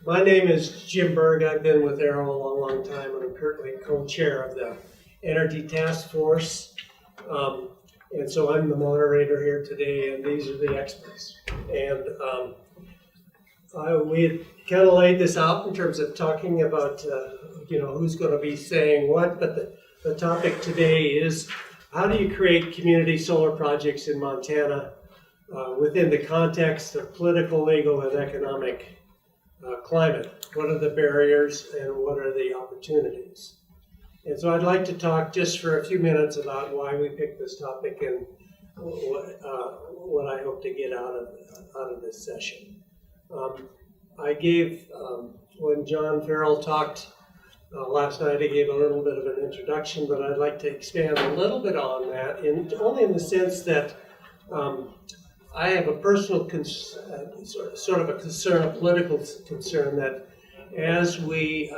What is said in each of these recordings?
My name is Jim Berg. I've been with AERO a long, long time, and I'm currently co-chair of the Energy Task Force. And so I'm the moderator here today, and these are the experts. And we had kind of laid this out in terms of talking about, who's going to be saying what, but the topic today is how do you create community solar projects in Montana within the context of political, legal, and economic climate? What are the barriers and what are the opportunities? And so I'd like to talk just for a few minutes about why we picked this topic and what I hope to get out of this session. I gave, when John Farrell talked last night, I gave a little bit of an introduction, but I'd like to expand a little bit on that, only in the sense that I have a personal sort of a concern, a political concern, that as we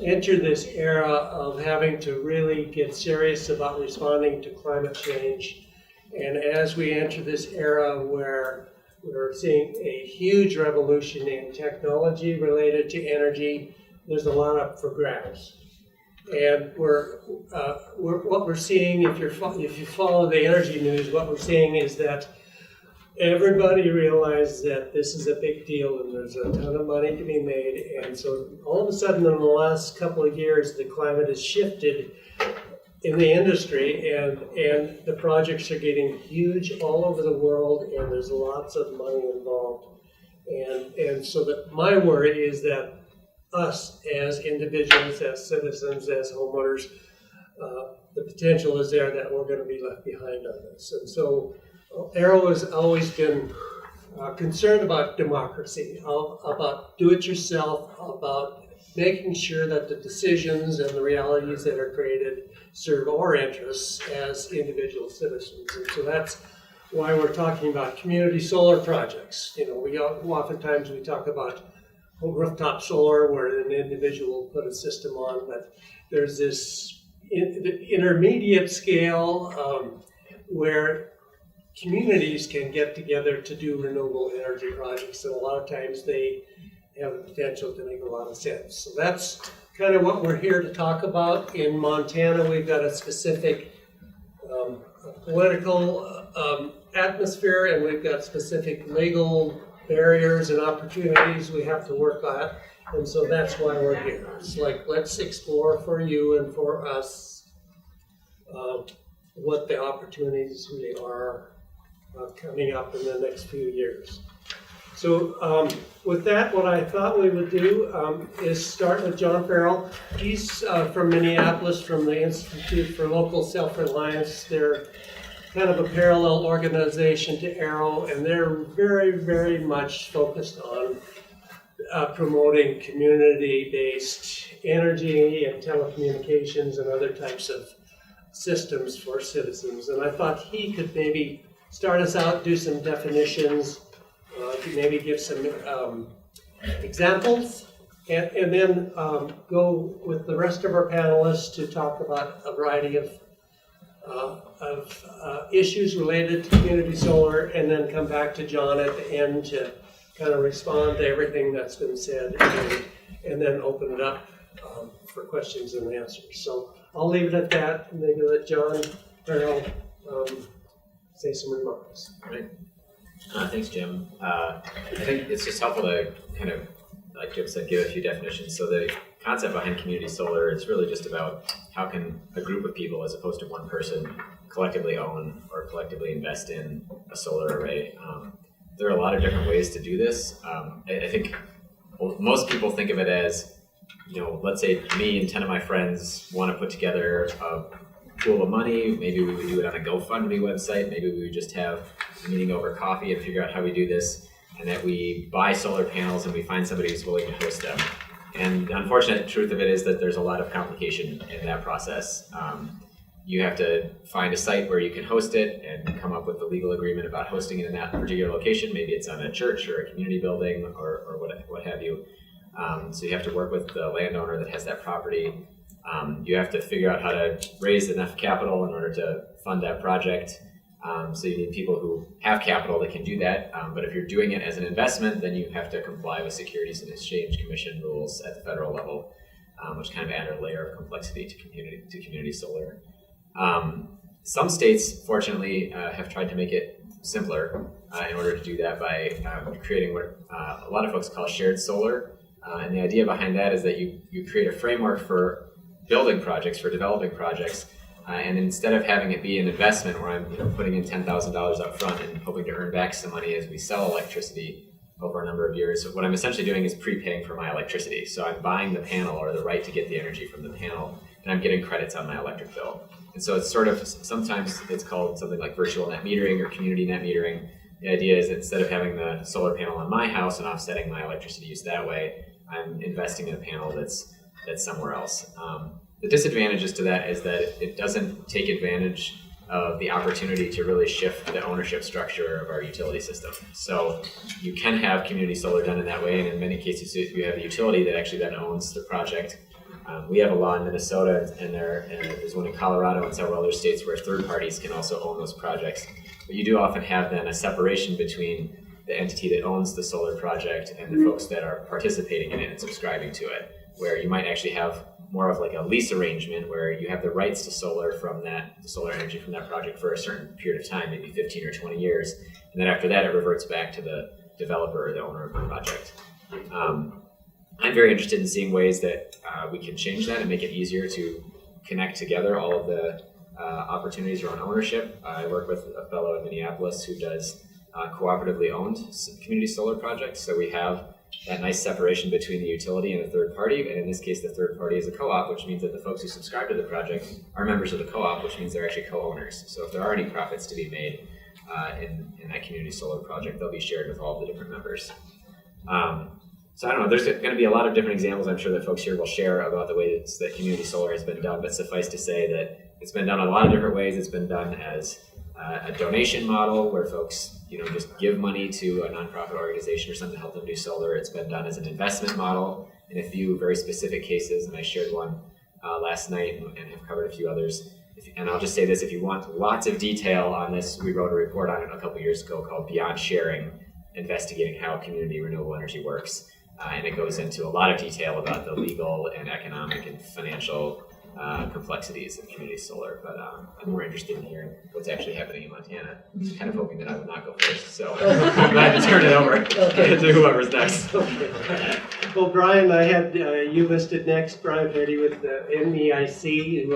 enter this era of having to really get serious about responding to climate change, and as we enter this era where we're seeing a huge revolution in technology related to energy, there's a lot up for grabs. And what we're seeing, if you follow the energy news, what we're seeing is that everybody realizes that this is a big deal and there's a ton of money to be made. And so all of a sudden in the last couple of years, the climate has shifted in the industry, and the projects are getting huge all over the world, and there's lots of money involved. And so that my worry is that us as individuals, as citizens, as homeowners, the potential is there that we're going to be left behind on this. And so AERO has always been concerned about democracy, about do-it-yourself, about making sure that the decisions and the realities that are created serve our interests as individual citizens. And so that's why we're talking about community solar projects. Oftentimes we talk about rooftop solar where an individual will put a system on, but there's this intermediate scale where communities can get together to do renewable energy projects, and a lot of times they have the potential to make a lot of sense. So that's kind of what we're here to talk about. In Montana, we've got a specific political atmosphere, and we've got specific legal barriers and opportunities we have to work on, and so that's why we're here. It's like, let's explore for you and for us what the opportunities really are coming up in the next few years. So with that, what I thought we would do is start with John Farrell. He's from Minneapolis, from the Institute for Local Self-Reliance. They're kind of a parallel organization to AERO, and they're very, very much focused on promoting community-based energy and telecommunications and other types of systems for citizens. And I thought he could maybe start us out, do some definitions, maybe give some examples, and then go with the rest of our panelists to talk about a variety of issues related to community solar, and then come back to John at the end to kind of respond to everything that's been said, and then open it up for questions and answers. So I'll leave it at that, and maybe let John Farrell say some remarks. All right. Thanks, Jim. I think it's just helpful to kind of, like Jim said, give a few definitions. So the concept behind community solar is really just about how can a group of people, as opposed to one person, collectively own or collectively invest in a solar array. There are a lot of different ways to do this. I think most people think of it as, let's say me and 10 of my friends want to put together a pool of money. Maybe we would do it on a GoFundMe website. Maybe we would just have a meeting over coffee and figure out how we do this, and that we buy solar panels and we find somebody who's willing to host them. And the unfortunate truth of it is that there's a lot of complication in that process. You have to find a site where you can host it and come up with a legal agreement about hosting it in that particular location. Maybe it's on a church or a community building or what have you. So you have to work with the landowner that has that property. You have to figure out how to raise enough capital in order to fund that project. So you need people who have capital that can do that. But if you're doing it as an investment, then you have to comply with Securities and Exchange Commission rules at the federal level, which kind of add a layer of complexity to community solar. Some states, fortunately, have tried to make it simpler in order to do that by creating what a lot of folks call shared solar. And the idea behind that is that you create a framework for building projects, for developing projects, and instead of having it be an investment where I'm putting in $10,000 up front and hoping to earn back some money as we sell electricity over a number of years, what I'm essentially doing is prepaying for my electricity. So I'm buying the panel or the right to get the energy from the panel, and I'm getting credits on my electric bill. And so it's sort of, sometimes it's called something like virtual net metering or community net metering. The idea is instead of having the solar panel on my house and offsetting my electricity use that way, I'm investing in a panel that's somewhere else. The disadvantages to that is that it doesn't take advantage of the opportunity to really shift the ownership structure of our utility system. So you can have community solar done in that way, and in many cases you have a utility that actually then owns the project. We have a law in Minnesota, and there's one in Colorado and several other states where third parties can also own those projects. But you do often have then a separation between the entity that owns the solar project and the folks that are participating in it and subscribing to it, where you might actually have more of like a lease arrangement where you have the rights to solar from the solar energy from that project for a certain period of time, maybe 15 or 20 years. And then after that, it reverts back to the developer or the owner of the project. I'm very interested in seeing ways that we can change that and make it easier to connect together all of the opportunities around ownership. I work with a fellow in Minneapolis who does cooperatively owned community solar projects. So we have that nice separation between the utility and the third party. And in this case, the third party is a co-op, which means that the folks who subscribe to the project are members of the co-op, which means they're actually co-owners. So if there are any profits to be made in that community solar project, they'll be shared with all the different members. So I don't know, there's going to be a lot of different examples I'm sure that folks here will share about the way that community solar has been done, but suffice to say that it's been done in a lot of different ways. It's been done as a donation model where folks just give money to a nonprofit organization or something to help them do solar. It's been done as an investment model in a few very specific cases, and I shared one last night and have covered a few others. And I'll just say this, if you want lots of detail on this, we wrote a report on it a couple years ago called Beyond Sharing, investigating how community renewable energy works. And it goes into a lot of detail about the legal and economic and financial complexities of community solar. But I'm more interested in hearing what's actually happening in Montana. I'm kind of hoping that I would not go first. So I'm glad to turn it over to whoever's next. Okay. Well, Brian, I had you listed next. Brian Petty with the NEIC,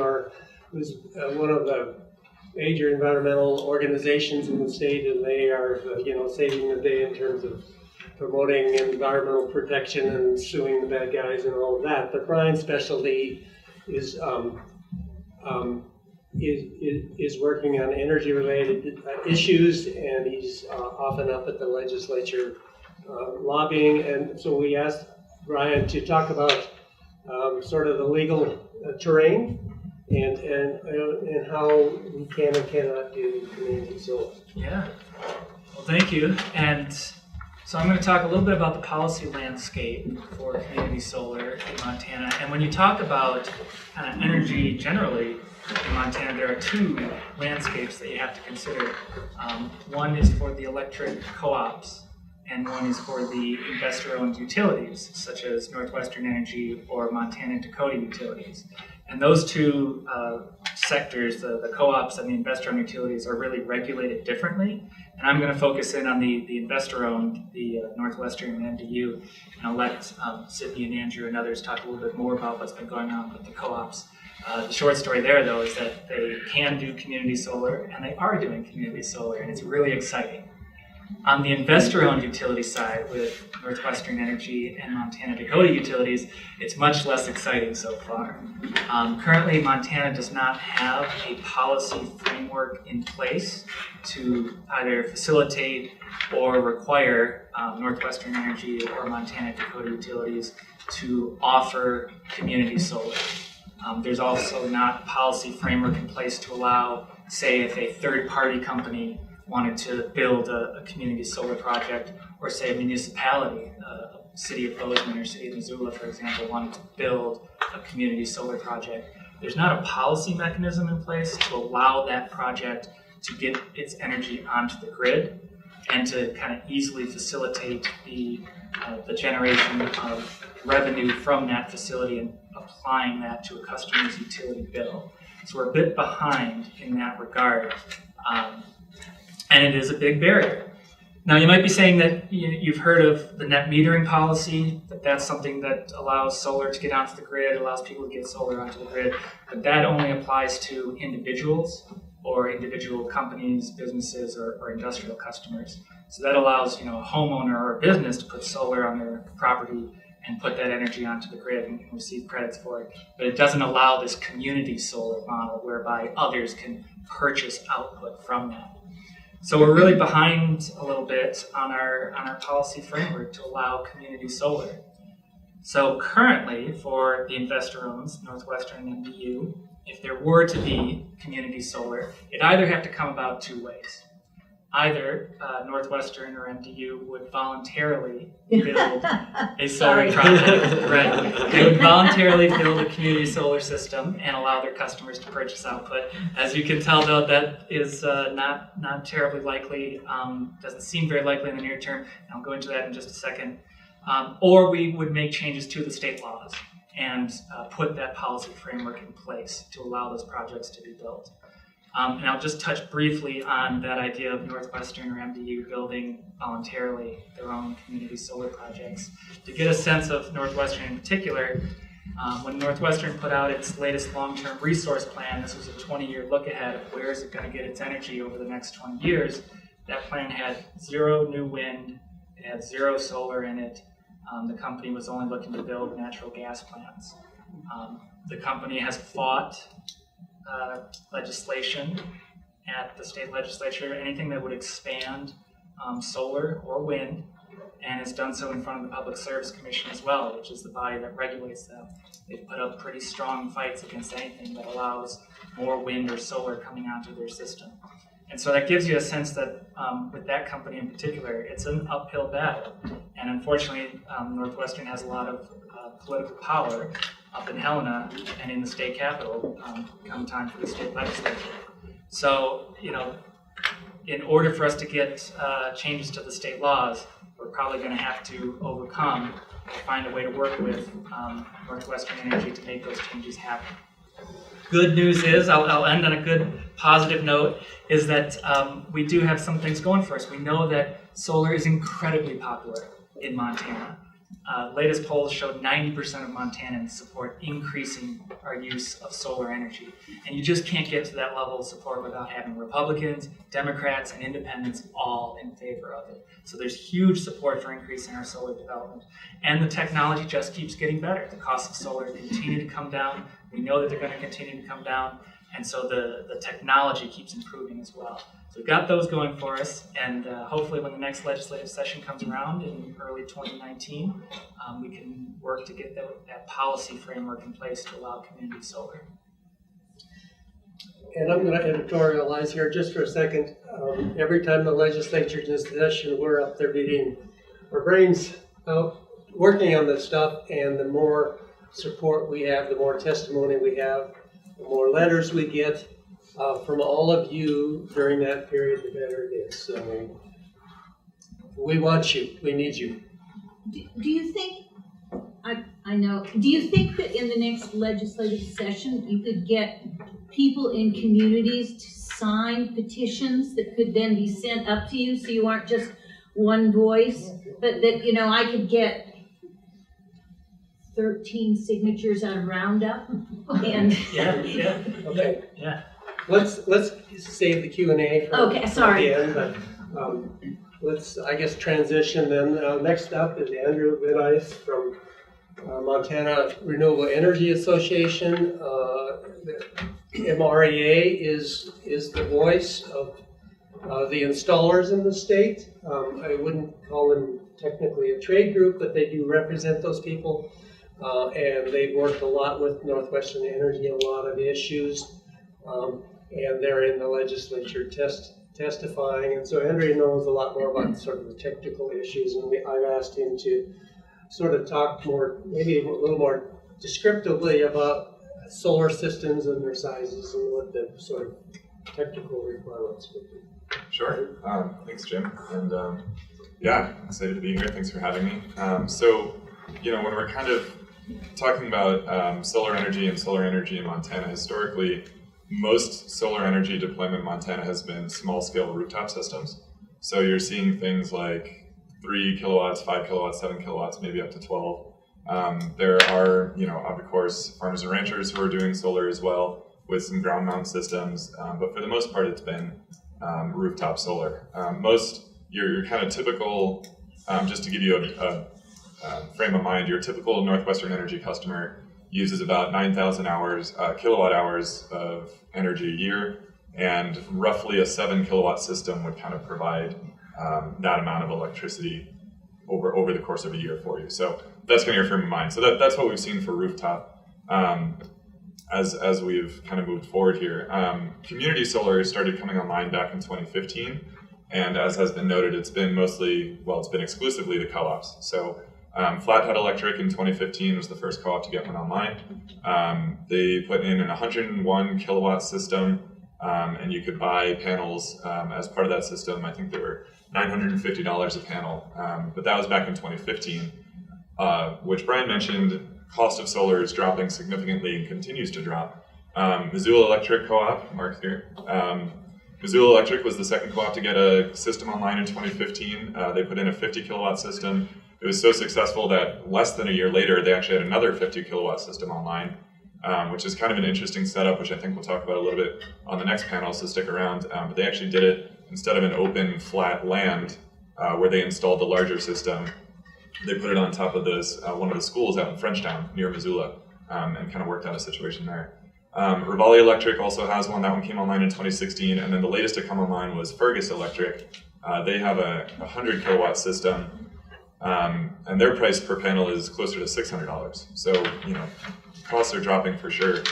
who's one of the major environmental organizations in the state, and they are saving the day in terms of promoting environmental protection and suing the bad guys and all of that. But Brian's specialty is working on energy-related issues, and he's often up at the legislature lobbying. And so we asked Brian to talk about sort of the legal terrain and how we can and cannot do community solar. Yeah. Well, thank you. And so I'm going to talk a little bit about the policy landscape for community solar in Montana. And when you talk about kind of energy generally in Montana, there are two landscapes that you have to consider. One is for the electric co-ops, and one is for the investor-owned utilities, such as Northwestern Energy or Montana Dakota Utilities. And those two sectors, the co-ops and the investor-owned utilities, are really regulated differently. And I'm going to focus in on the investor-owned, the Northwestern and NDU, and I'll let Sydney and Andrew and others talk a little bit more about what's been going on with the co-ops. The short story there, though, is that they can do community solar, and they are doing community solar, and it's really exciting. On the investor-owned utility side, with Northwestern Energy and Montana Dakota Utilities, it's much less exciting so far. Currently, Montana does not have a policy framework in place to either facilitate or require Northwestern Energy or Montana Dakota Utilities to offer community solar. There's also not a policy framework in place to allow, say, if a third-party company wanted to build a community solar project, or say a municipality, a city of Bozeman or city of Missoula, for example, wanted to build a community solar project. There's not a policy mechanism in place to allow that project to get its energy onto the grid and to kind of easily facilitate the generation of revenue from that facility and applying that to a customer's utility bill. So we're a bit behind in that regard, and it is a big barrier. Now you might be saying that you've heard of the net metering policy, that's something that allows solar to get onto the grid, allows people to get solar onto the grid, but that only applies to individuals or individual companies, businesses, or industrial customers. So that allows a homeowner or a business to put solar on their property and put that energy onto the grid and receive credits for it. But it doesn't allow this community solar model whereby others can purchase output from that. So we're really behind a little bit on our policy framework to allow community solar. So currently, for the investor-owns, Northwestern and MDU, if there were to be community solar, it either have to come about two ways. Either Northwestern or MDU would voluntarily build a solar project. Right. They would voluntarily build a community solar system and allow their customers to purchase output. As you can tell, though, that is not terribly likely. Doesn't seem very likely in the near term. I'll go into that in just a second. Or we would make changes to the state laws and put that policy framework in place to allow those projects to be built. And I'll just touch briefly on that idea of Northwestern or MDU building voluntarily their own community solar projects. To get a sense of Northwestern in particular, when Northwestern put out its latest long-term resource plan, this was a 20-year look ahead of where is it going to get its energy over the next 20 years. That plan had 0 new wind, it had 0 solar in it. The company was only looking to build natural gas plants. The company has fought legislation at the state legislature, anything that would expand solar or wind, and has done so in front of the Public Service Commission as well, which is the body that regulates them. They've put up pretty strong fights against anything that allows more wind or solar coming onto their system. And so that gives you a sense that with that company in particular, it's an uphill battle. And unfortunately, Northwestern has a lot of political power up in Helena and in the state capitol come time for the state legislature. So, in order for us to get changes to the state laws, we're probably going to have to overcome or find a way to work with Northwestern Energy to make those changes happen. Good news is, I'll end on a good positive note, is that we do have some things going for us. We know that solar is incredibly popular in Montana. Latest polls showed 90% of Montanans support increasing our use of solar energy. And you just can't get to that level of support without having Republicans, Democrats, and independents all in favor of it. So there's huge support for increasing our solar development. And the technology just keeps getting better. The costs of solar continue to come down. We know that they're going to continue to come down. And so the technology keeps improving as well. So we've got those going for us, and hopefully when the next legislative session comes around in early 2019, we can work to get that policy framework in place to allow community solar. And I'm going to editorialize here just for a second. Every time the legislature is in session, we're up there beating our brains out, working on this stuff, and the more support we have, the more testimony we have, the more letters we get from all of you during that period, the better it is. So we want you. We need you. Do you think, I know, do you think that in the next legislative session you could get people in communities to sign petitions that could then be sent up to you so you aren't just one voice, but that, I could get 13 signatures out of Roundup and Yeah. Okay. Yeah. Let's save the Q&A for Okay, sorry. the end, but let's, I guess, transition then. Next up is Andrew Vidice from Montana Renewable Energy Association. The MREA is the voice of the installers in the state. I wouldn't call them technically a trade group, but they do represent those people. And they've worked a lot with Northwestern Energy on a lot of issues. And they're in the legislature testifying. And so Andrea knows a lot more about sort of the technical issues, and I've asked him to sort of talk more, maybe a little more descriptively about solar systems and their sizes and what the sort of technical requirements would be. Sure. Thanks, Jim. And yeah, excited to be here. Thanks for having me. So, when we're kind of talking about solar energy in Montana, historically, most solar energy deployment in Montana has been small-scale rooftop systems. So you're seeing things like 3 kilowatts, 5 kilowatts, 7 kilowatts, maybe up to 12. There are, of course, farmers and ranchers who are doing solar as well with some ground mount systems. But for the most part, it's been rooftop solar. Your kind of typical, just to give you a frame of mind, your typical Northwestern Energy customer uses about 9,000 kilowatt hours of energy a year, and roughly a 7 kilowatt system would kind of provide that amount of electricity over the course of a year for you. So that's kind of your frame of mind. So that's what we've seen for rooftop as we've kind of moved forward here. Community solar started coming online back in 2015, and as has been noted, it's been exclusively the co-ops. So Flathead Electric in 2015 was the first co-op to get one online. They put in an 101 kilowatt system, and you could buy panels as part of that system. I think they were $950 a panel, but that was back in 2015, which Brian mentioned. Cost of solar is dropping significantly and continues to drop. Missoula Electric Co-op, Mark's here. Missoula Electric was the second co-op to get a system online in 2015. They put in a 50 kilowatt system. It was so successful that less than a year later, they actually had another 50 kilowatt system online, which is kind of an interesting setup, which I think we'll talk about a little bit on the next panel, so stick around. But they actually did it instead of an open, flat land where they installed the larger system. They put it on top of one of the schools out in Frenchtown near Missoula, and kind of worked out a situation there. Rivali Electric also has one. That one came online in 2016, and then the latest to come online was Fergus Electric. They have a 100 kilowatt system, and their price per panel is closer to $600. So, costs are dropping for sure.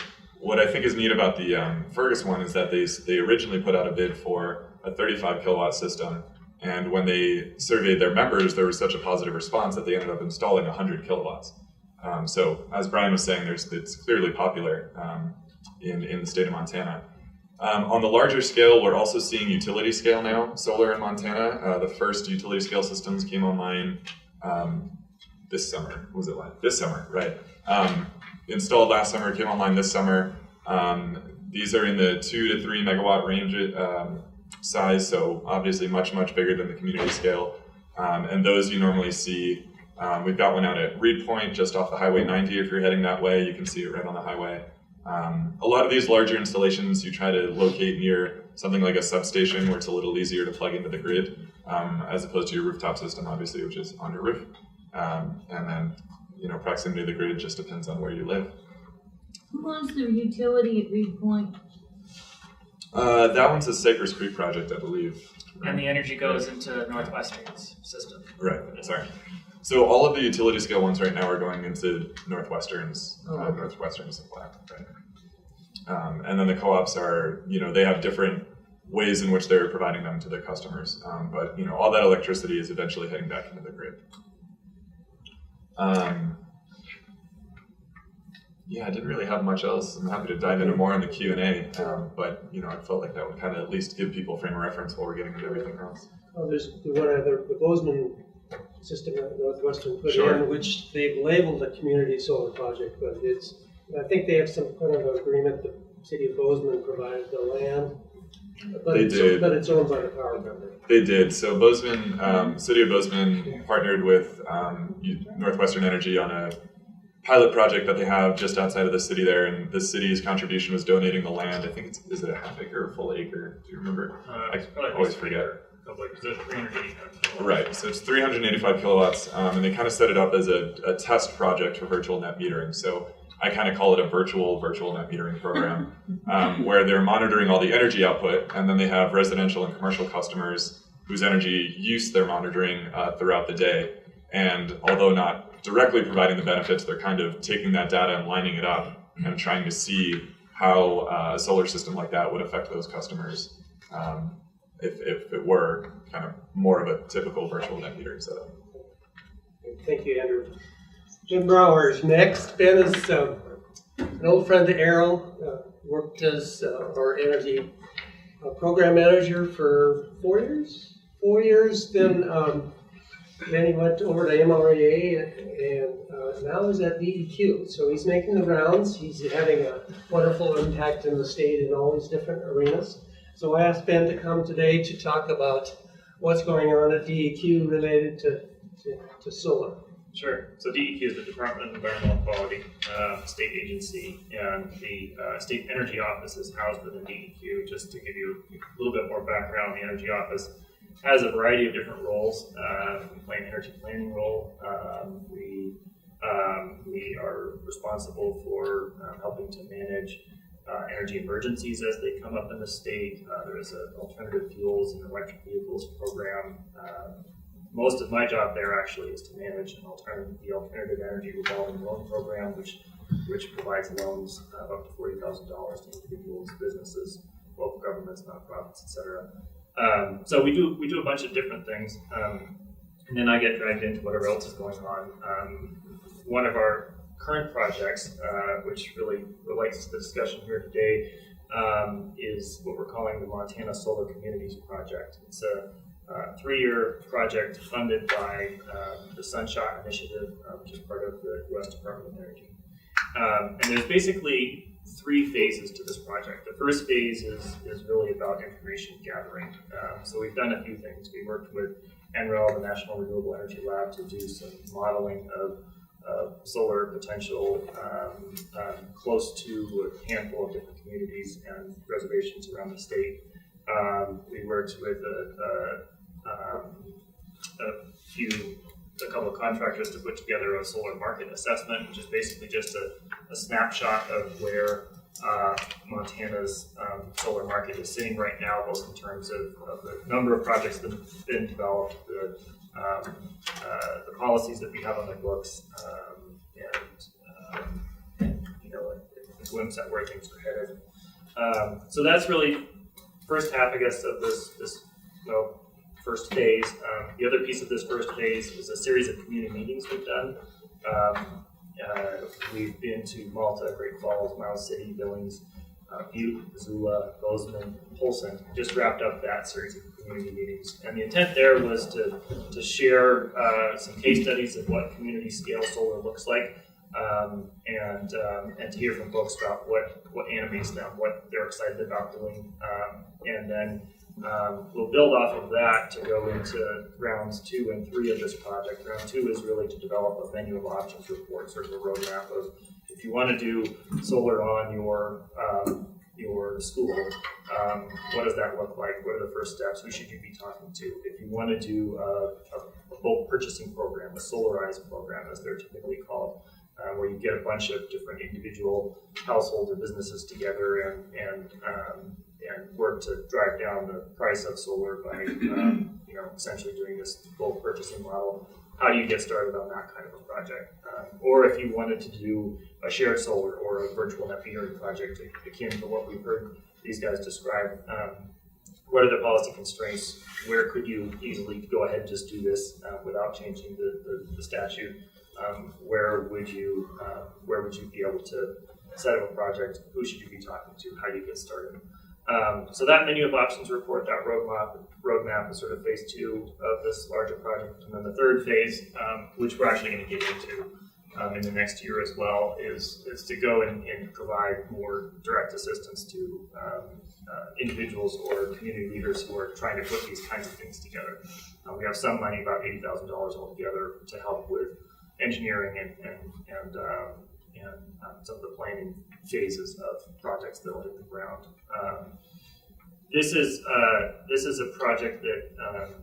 What I think is neat about the Fergus one is that they originally put out a bid for a 35 kilowatt system, and when they surveyed their members, there was such a positive response that they ended up installing 100 kilowatts. So, as Brian was saying, it's clearly popular in the state of Montana. On the larger scale, we're also seeing utility scale now, solar in Montana. The first utility scale systems came online this summer. Was it like this summer, right? Installed last summer, came online this summer. These are in the 2 to 3 megawatt range size, so obviously much bigger than the community scale. And those you normally see. We've got one out at Reed Point, just off the Highway 90. If you're heading that way, you can see it right on the highway. A lot of these larger installations you try to locate near something like a substation where it's a little easier to plug into the grid, as opposed to your rooftop system, obviously, which is on your roof. And then, proximity to the grid just depends on where you live. Who owns the utility at Reed Point? That one's a Cypress Creek project, I believe. And the energy goes into Northwestern's system. Right, sorry. So all of the utility scale ones right now are going into Northwestern's supply, right? And then the co-ops are, they have different ways in which they're providing them to their customers. But, all that electricity is eventually heading back into the grid. Yeah, I didn't really have much else. I'm happy to dive into more in the Q&A, but I felt like that would kind of at least give people frame of reference while we're getting into everything else. Oh, there's the one other, the Bozeman system that Northwestern put Sure. in, which they've labeled a community solar project, but I think they have some kind of agreement. The city of Bozeman provided the land, but it's owned by the power company. They did. So Bozeman, City of Bozeman partnered with Northwestern Energy on a pilot project that they have just outside of the city there, and the city's contribution was donating the land. I think is it a half acre or a full acre? Do you remember? I always forget. Right, so it's 385 kilowatts, and they kind of set it up as a test project for virtual net metering. So I kind of call it a virtual net metering program, where they're monitoring all the energy output, and then they have residential and commercial customers whose energy use they're monitoring throughout the day. And although not directly providing the benefits, they're kind of taking that data and lining it up and trying to see how a solar system like that would affect those customers. If it were kind of more of a typical virtual net metering setup. Thank you, Andrew. Ben Brower is next. Ben is an old friend of AERO, worked as our energy program manager for 4 years. 4 years, then he went over to MREA and now he's at DEQ. So he's making the rounds. He's having a wonderful impact in the state in all these different arenas. So I asked Ben to come today to talk about what's going on at DEQ related to solar. Sure. So DEQ is the Department of Environmental Quality, state agency, and the State Energy Office is housed within DEQ. Just to give you a little bit more background, the Energy Office has a variety of different roles. We play an energy planning role. We are responsible for helping to manage energy emergencies as they come up in the state. There is an alternative fuels and electric vehicles program. Most of my job there actually is to manage the alternative energy revolving loan program, which provides loans of up to $40,000 to individuals, businesses, local governments, nonprofits, etc. So we do a bunch of different things, and then I get dragged into whatever else is going on. One of our current projects, which really relates to the discussion here today, is what we're calling the Montana Solar Communities Project. It's a 3-year project funded by the Sunshot Initiative, which is part of the U.S. Department of Energy. And there's basically 3 phases to this project. The first phase is really about information gathering. So we've done a few things. We worked with NREL, the National Renewable Energy Lab, to do some modeling of solar potential close to a handful of different communities and reservations around the state. We worked with a couple of contractors to put together a solar market assessment, which is basically just a snapshot of where Montana's solar market is sitting right now, both in terms of the number of projects that have been developed, the policies that we have on the books, and a glimpse at where things are headed. So that's really first half, I guess, of this first phase. The other piece of this first phase is a series of community meetings we've done. We've been to Malta, Great Falls, Miles City, Billings, Butte, Missoula, Bozeman, Polson. Just wrapped up that series of community meetings. And the intent there was to share some case studies of what community scale solar looks like, and to hear from folks about what animates them, what they're excited about doing, and then we'll build off of that to go into rounds 2 and 3 of this project. Round 2 is really to develop a menu of options report, sort of a roadmap of if you want to do solar on your school, what does that look like? What are the first steps? Who should you be talking to? If you want to do a bulk purchasing program, a solarized program, as they're typically called, where you get a bunch of different individual households or businesses together and work to drive down the price of solar by essentially doing this bulk purchasing model. How do you get started on that kind of a project? Or if you wanted to do a shared solar or a virtual net metering project akin to what we've heard these guys describe, what are the policy constraints? Where could you easily go ahead and just do this without changing the statute? Where would you be able to set up a project? Who should you be talking to? How do you get started? So that menu of options report, that roadmap is sort of phase 2 of this larger project. And then the third phase, which we're actually going to get into in the next year as well, is to go and provide more direct assistance to individuals or community leaders who are trying to put these kinds of things together. We have some money, about $80,000 altogether, to help with engineering and some of the planning phases of projects that will hit the ground. This is a project that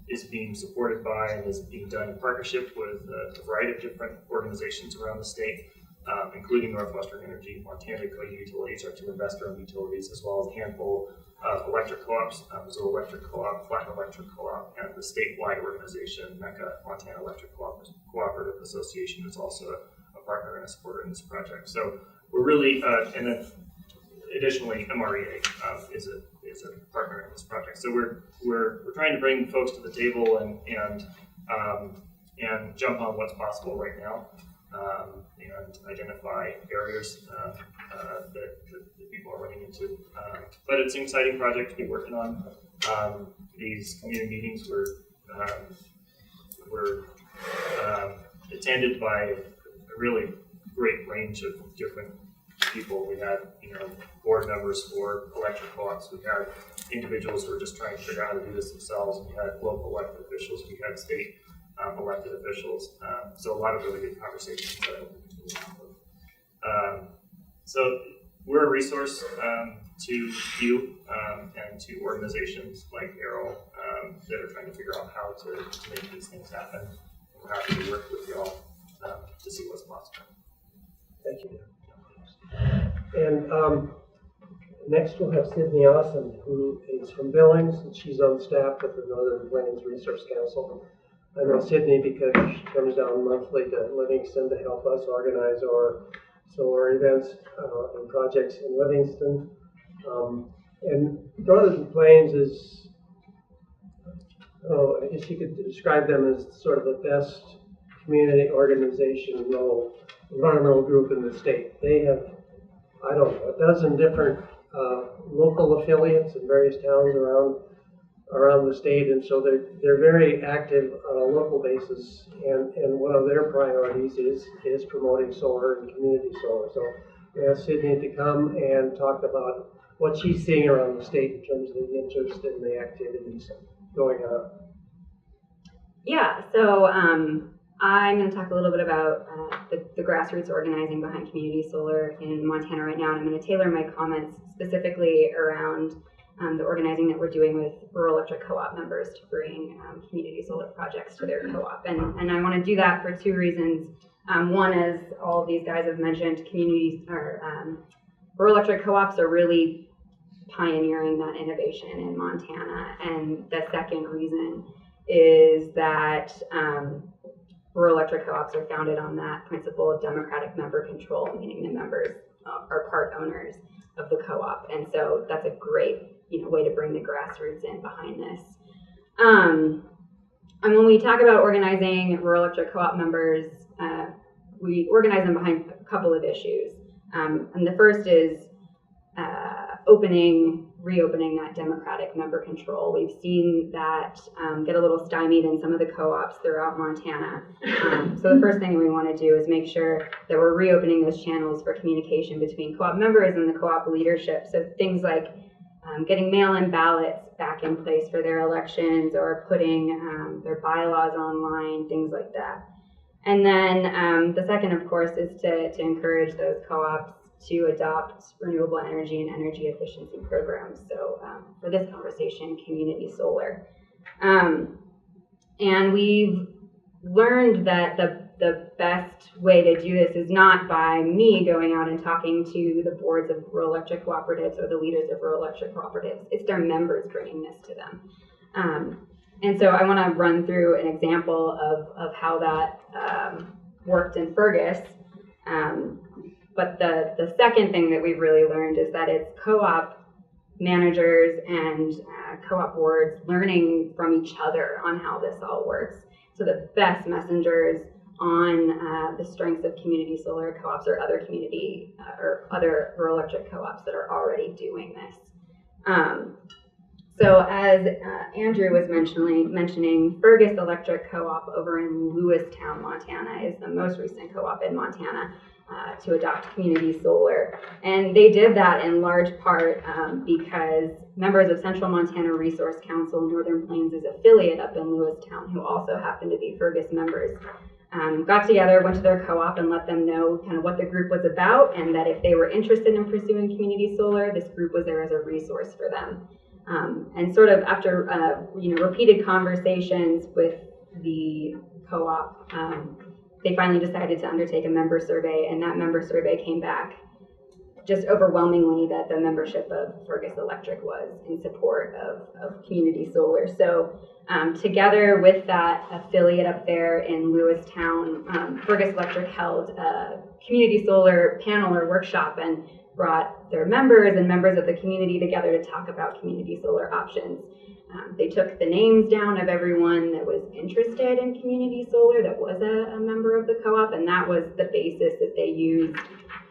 is being supported by and is being done in partnership with a variety of different organizations around the state, including Northwestern Energy, Montana Dakota Utilities, our 2 investor-owned utilities, as well as a handful of electric co-ops, Missoula Electric Co-op, Flatten Electric Co-op, and the statewide organization, MECA, Montana Electric Cooperative Association, is also a partner and a supporter in this project. So we're really, and then additionally, MREA is a partner in this project. So we're trying to bring folks to the table and jump on what's possible right now. and identify barriers that people are running into. But it's an exciting project to be working on. These community meetings were attended by a really great range of different people. We had, board members for electric co-ops. We had individuals who were just trying to figure out how to do this themselves. We had local elected officials. We had state elected officials. So a lot of really good conversations that I hope we can move on with. So we're a resource to you and to organizations like AERO that are trying to figure out how to make these things happen. We're happy to work with you all to see what's possible. Thank you. And next we'll have Sydney Awesome, who is from Billings, and she's on staff with the Northern Plains Resource Council. I know Sydney because she comes down monthly to Livingston to help us organize our solar events and projects in Livingston. And Northern Plains is, I guess you could describe them as sort of the best community organization, environmental group in the state. They have, I don't know, a dozen different local affiliates in various towns around the state, and so they're very active on a local basis, and one of their priorities is promoting solar and community solar. So we asked Sydney to come and talk about what she's seeing around the state in terms of the interest and the activities going on. Yeah, so I'm going to talk a little bit about the grassroots organizing behind community solar in Montana right now, and I'm going to tailor my comments specifically around the organizing that we're doing with rural electric co-op members to bring community solar projects to their co-op. And I want to do that for two reasons. One, as all of these guys have mentioned, rural electric co-ops are really pioneering that innovation in Montana. And the second reason is that rural electric co-ops are founded on that principle of democratic member control, meaning the members are part owners of the co-op. And so that's a great way to bring the grassroots in behind this. And when we talk about organizing rural electric co-op members, we organize them behind a couple of issues. And the first is reopening that democratic member control. We've seen that get a little stymied in some of the co-ops throughout Montana. So the first thing we want to do is make sure that we're reopening those channels for communication between co-op members and the co-op leadership. So things like getting mail-in ballots back in place for their elections, or putting their bylaws online, things like that. And then the second, of course, is to encourage those co-ops to adopt renewable energy and energy efficiency programs. So for this conversation, community solar. And we've learned that the best way to do this is not by me going out and talking to the boards of rural electric cooperatives or the leaders of rural electric cooperatives. It's their members bringing this to them. And so I want to run through an example of how that worked in Fergus. But the second thing that we've really learned is that it's co-op managers and co-op boards learning from each other on how this all works. So the best messengers on the strengths of community solar co-ops or other community or other rural electric co-ops that are already doing this. So as Andrew was mentioning, Fergus Electric Co-op over in Lewistown, Montana is the most recent co-op in Montana to adopt community solar. And they did that in large part because members of Central Montana Resource Council, Northern Plains' affiliate up in Lewistown, who also happen to be Fergus members, got together, went to their co-op and let them know kind of what the group was about, and that if they were interested in pursuing community solar, this group was there as a resource for them. And sort of after repeated conversations with the co-op, they finally decided to undertake a member survey, and that member survey came back just overwhelmingly that the membership of Fergus Electric was in support of community solar. So together with that affiliate up there in Lewistown, Fergus Electric held a community solar panel or workshop and brought their members and members of the community together to talk about community solar options. They took the names down of everyone that was interested in community solar that was a member of the co-op, and that was the basis that they used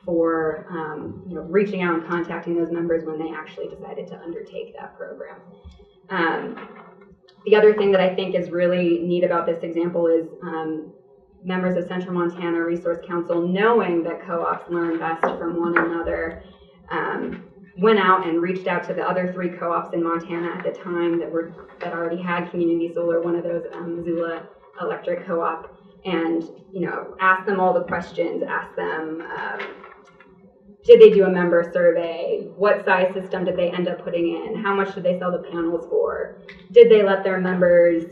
for reaching out and contacting those members when they actually decided to undertake that program. The other thing that I think is really neat about this example is members of Central Montana Resource Council, knowing that co-ops learn best from one another, went out and reached out to the other 3 co-ops in Montana at the time that already had community solar, one of those Missoula Electric Co-op, and asked them all the questions, asked them, did they do a member survey? What size system did they end up putting in? How much did they sell the panels for? Did they let their members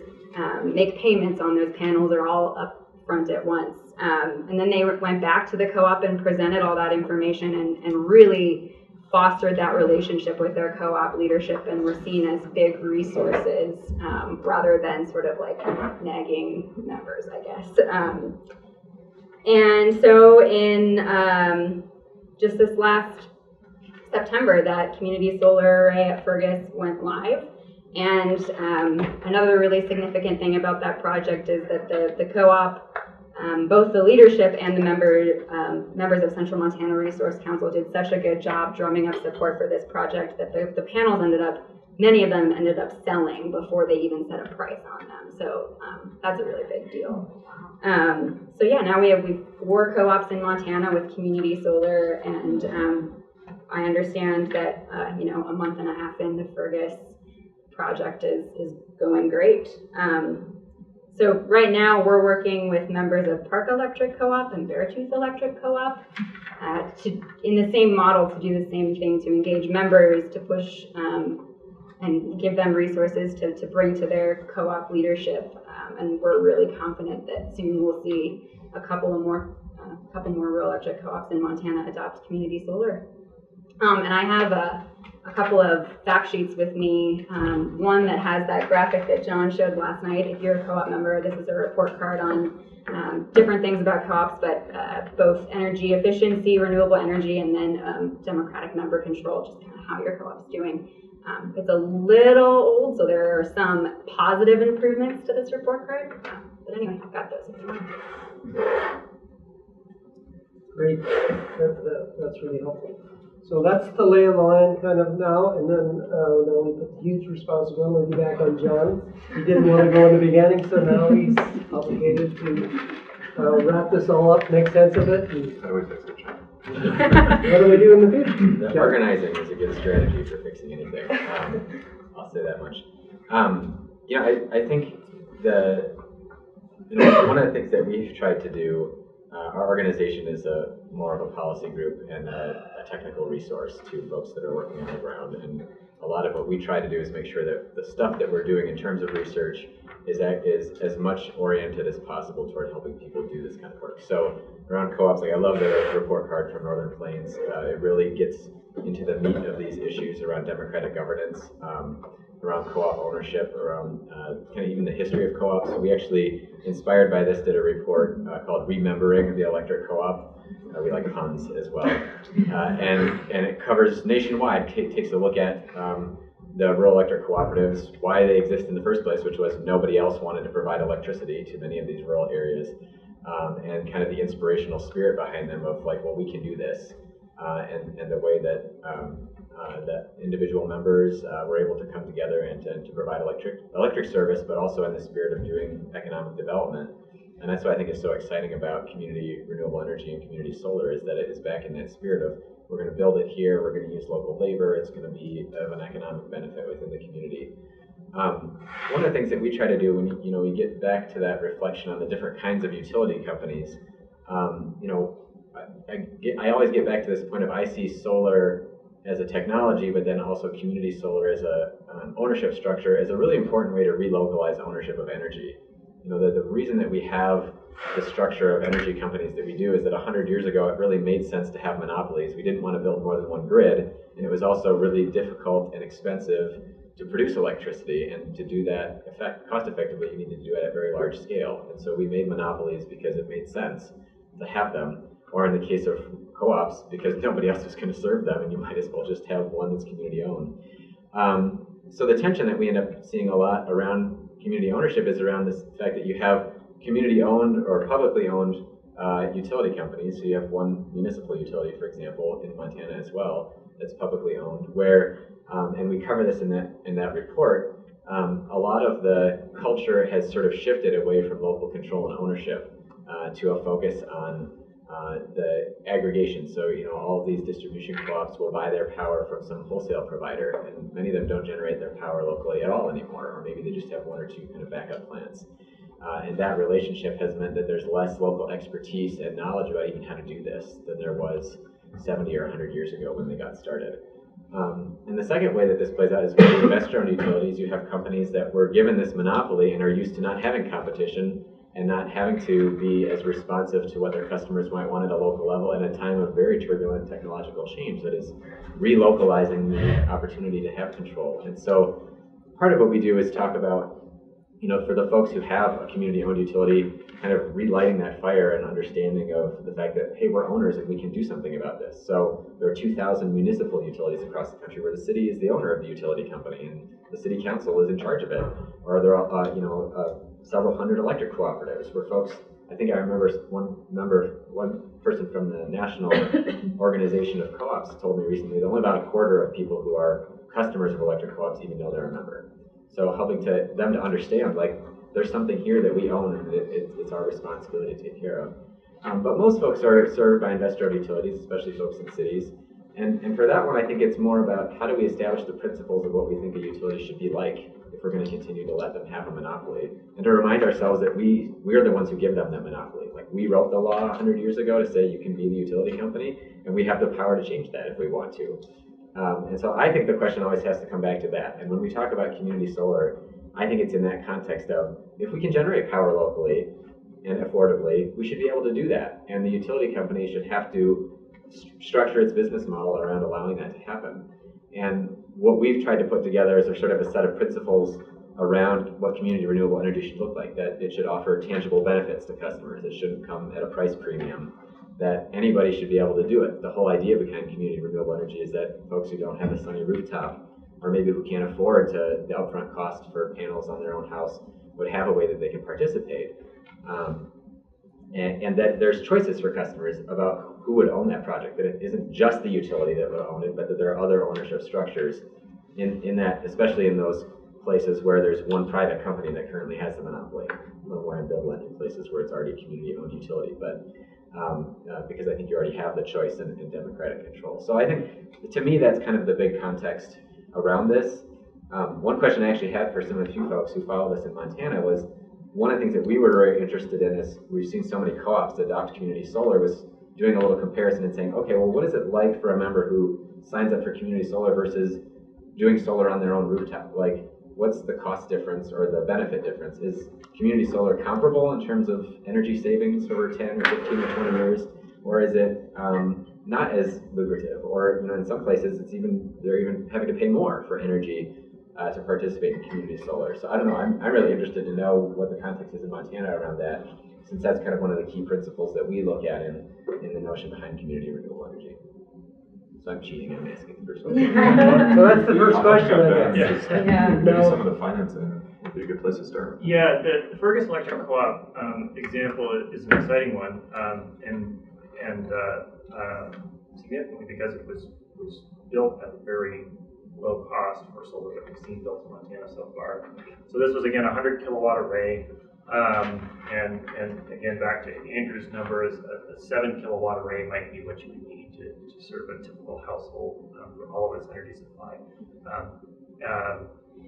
make payments on those panels or all up front at once? And then they went back to the co-op and presented all that information and really fostered that relationship with their co-op leadership and were seen as big resources rather than sort of like nagging members, I guess. And so in just this last September, that community solar array at Fergus went live. And another really significant thing about that project is that the co-op, both the leadership and the members of Central Montana Resource Council did such a good job drumming up support for this project that the panels many of them ended up selling before they even set a price on them. So that's a really big deal. So yeah, now we have 4 co-ops in Montana with community solar, and I understand that a month and a half in, the Fergus project is going great. So right now we're working with members of Park Electric Co-op and Beartooth Electric Co-op in the same model to do the same thing, to engage members, to push and give them resources to bring to their co-op leadership. And we're really confident that soon we'll see a couple more rural electric co-ops in Montana adopt community solar. And I have a couple of fact sheets with me. One that has that graphic that John showed last night. If you're a co-op member, this is a report card on different things about co-ops, but both energy efficiency, renewable energy, and then democratic member control, just kind of how your co-op's doing. It's a little old, so there are some positive improvements to this report card. But anyway, I've got those if you want. Great, that's really helpful. So that's the lay of the land kind of now, and then now we put the huge responsibility back on John. He didn't want to go in the beginning, so now he's obligated to wrap this all up, make sense of it. And How do we fix it, John? what do we do in the future? The organizing is a good strategy for fixing anything. I'll say that much. I think one of the things that we've tried to do, our organization is more of a policy group and a technical resource to folks that are working on the ground. And a lot of what we try to do is make sure that the stuff that we're doing in terms of research is as much oriented as possible toward helping people do this kind of work. So around co-ops, I love the report card from Northern Plains. It really gets into the meat of these issues around democratic governance, around co-op ownership, around kind of even the history of co-ops. So we actually, inspired by this, did a report called Remembering the Electric Co-op. We like puns as well. And it covers nationwide, takes a look at the rural electric cooperatives, why they exist in the first place, which was nobody else wanted to provide electricity to many of these rural areas, and kind of the inspirational spirit behind them of like, well, we can do this, and the way that that individual members were able to come together and to provide electric service, but also in the spirit of doing economic development. And that's what I think is so exciting about community renewable energy and community solar, is that it is back in that spirit of, we're going to build it here, we're going to use local labor, it's going to be of an economic benefit within the community. One of the things that we try to do when we get back to that reflection on the different kinds of utility companies, I always get back to this point of, I see solar as a technology, but then also community solar as an ownership structure as a really important way to relocalize ownership of energy. The reason that we have the structure of energy companies that we do is that 100 years ago it really made sense to have monopolies. We didn't want to build more than one grid, and it was also really difficult and expensive to produce electricity, and to do that cost effectively you needed to do it at very large scale. And so we made monopolies because it made sense to have them, or in the case of co-ops, because nobody else was going to serve them and you might as well just have one that's community owned. so the tension that we end up seeing a lot around community ownership is around this fact that you have community-owned or publicly owned utility companies. So you have one municipal utility, for example, in Montana as well, that's publicly owned, where, and we cover this in that report, a lot of the culture has sort of shifted away from local control and ownership to a focus on the aggregation. So, all of these distribution co-ops will buy their power from some wholesale provider, and many of them don't generate their power locally at all anymore, or maybe they just have one or two kind of backup plants. And that relationship has meant that there's less local expertise and knowledge about even how to do this than there was 70 or 100 years ago when they got started. And the second way that this plays out is with investor-owned utilities. You have companies that were given this monopoly and are used to not having competition and not having to be as responsive to what their customers might want at a local level in a time of very turbulent technological change that is relocalizing the opportunity to have control. And so part of what we do is talk about, for the folks who have a community-owned utility, kind of relighting that fire and understanding of the fact that, hey, we're owners and we can do something about this. So there are 2,000 municipal utilities across the country where the city is the owner of the utility company and the city council is in charge of it. Or there are, several hundred electric cooperatives where folks, I think I remember one person from the National Organization of Co-ops told me recently that only about a quarter of people who are customers of electric co-ops even know they're a member. So helping them to understand, like, there's something here that we own and it's our responsibility to take care of. But most folks are served by investor-owned utilities, especially folks in cities. And for that one, I think it's more about how do we establish the principles of what we think a utility should be like if we're going to continue to let them have a monopoly. And to remind ourselves that we're the ones who give them that monopoly. Like, we wrote the law 100 years ago to say you can be the utility company, and we have the power to change that if we want to. And so I think the question always has to come back to that. And when we talk about community solar, I think it's in that context of, if we can generate power locally and affordably, we should be able to do that. And the utility company should have to structure its business model around allowing that to happen. And what we've tried to put together is a sort of a set of principles around what community renewable energy should look like, that it should offer tangible benefits to customers. It shouldn't come at a price premium, that anybody should be able to do it. The whole idea behind community renewable energy is that folks who don't have a sunny rooftop, or maybe who can't afford the upfront cost for panels on their own house, would have a way that they can participate. And that there's choices for customers about who would own that project, that it isn't just the utility that would own it, but that there are other ownership structures in that, especially in those places where there's one private company that currently has the monopoly. I don't want to build in places where it's already a community-owned utility, but because I think you already have the choice and democratic control. So I think, to me, that's kind of the big context around this. One question I actually had for some of you folks who follow this in Montana was, one of the things that we were very interested in is we've seen so many co-ops adopt community solar, was doing a little comparison and saying, okay, well, what is it like for a member who signs up for community solar versus doing solar on their own rooftop? Like, what's the cost difference or the benefit difference? Is community solar comparable in terms of energy savings over 10 or 15 or 20 years? Or is it not as lucrative? Or, in some places, they're even having to pay more for energy to participate in community solar. So I don't know, I'm really interested to know what the context is in Montana around that, since that's kind of one of the key principles that we look at in the notion behind community renewable energy. So I'm cheating, I'm asking the first question. So that's the first question, I guess. Maybe some of the financing would be a good place to start. Yeah, the Fergus Electric Co-op example is an exciting one, and significantly because it was built at a very low cost for solar that we've seen built in Montana so far. So this was, again, a 100 kilowatt array, and again, back to Andrew's numbers, a 7 kilowatt array might be what you would need to serve a typical household for all of its energy supply.